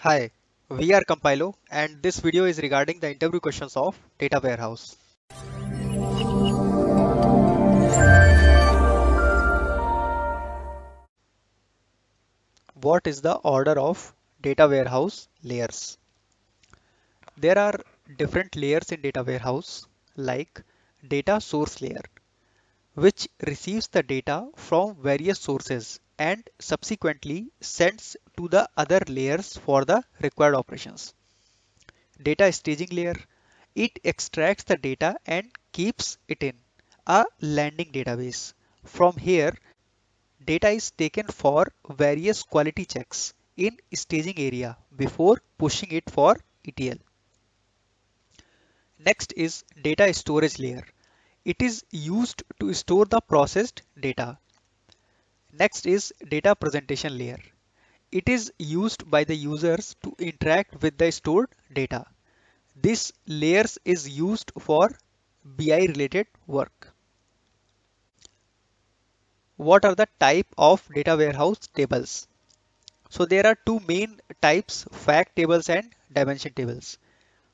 Hi, we are Compilo and this video is regarding the interview questions of data warehouse. What is the order of data warehouse layers? There are different layers in data warehouse like data source layer, which receives the data from various sources and subsequently sends to the other layers for the required operations. Data staging layer, it extracts the data and keeps it in a landing database. From here, data is taken for various quality checks in staging area before pushing it for ETL. Next is data storage layer. It is used to store the processed data. Next is data presentation layer. It is used by the users to interact with the stored data. This layers is used for BI related work. What are the type of data warehouse tables? So there are two main types, fact tables and dimension tables.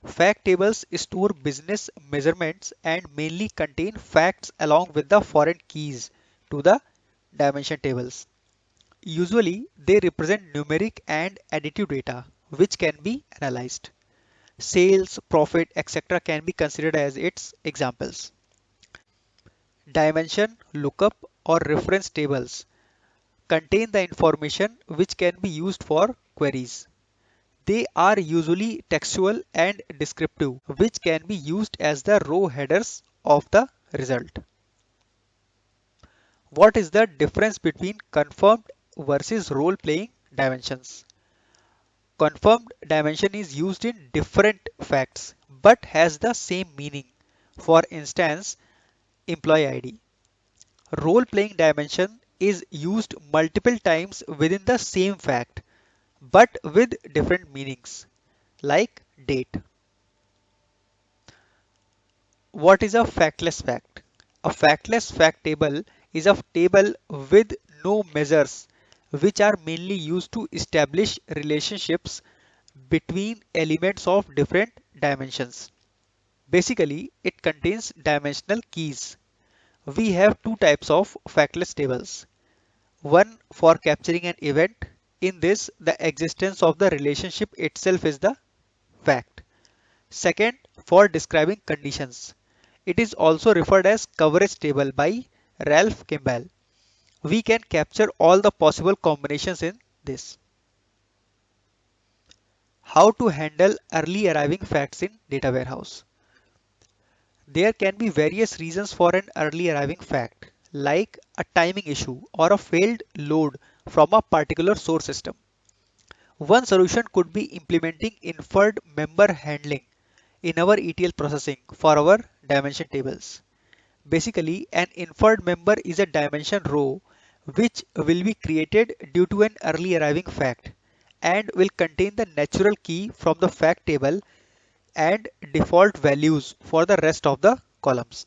Fact tables store business measurements and mainly contain facts along with the foreign keys to the dimension tables. Usually they represent numeric and additive data which can be analyzed. Sales, profit, etc. can be considered as its examples. Dimension, lookup or reference tables contain the information which can be used for queries. They are usually textual and descriptive, which can be used as the row headers of the result. What is the difference between confirmed versus role-playing dimensions? Confirmed dimension is used in different facts but has the same meaning. For instance, employee ID. Role-playing dimension is used multiple times within the same fact but with different meanings, like date. What is a factless fact? A factless fact table is a table with no measures which are mainly used to establish relationships between elements of different dimensions. Basically, it contains dimensional keys. We have two types of factless tables. One for capturing an event. In this, the existence of the relationship itself is the fact. Second, for describing conditions. It is also referred as coverage table by Ralph Kimball. We can capture all the possible combinations in this. How to handle early arriving facts in data warehouse. There can be various reasons for an early arriving fact, like a timing issue or a failed load from a particular source system. One solution could be implementing inferred member handling in our ETL processing for our dimension tables. Basically, an inferred member is a dimension row which will be created due to an early arriving fact and will contain the natural key from the fact table and default values for the rest of the columns.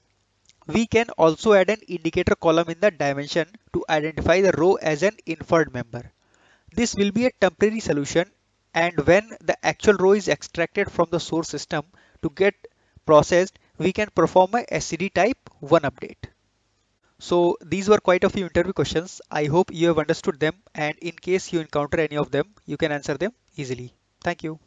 We can also add an indicator column in the dimension to identify the row as an inferred member. This will be a temporary solution, and when the actual row is extracted from the source system to get processed, we can perform a SCD type 1 update. So these were quite a few interview questions. I hope you have understood them, and in case you encounter any of them, you can answer them easily. Thank you.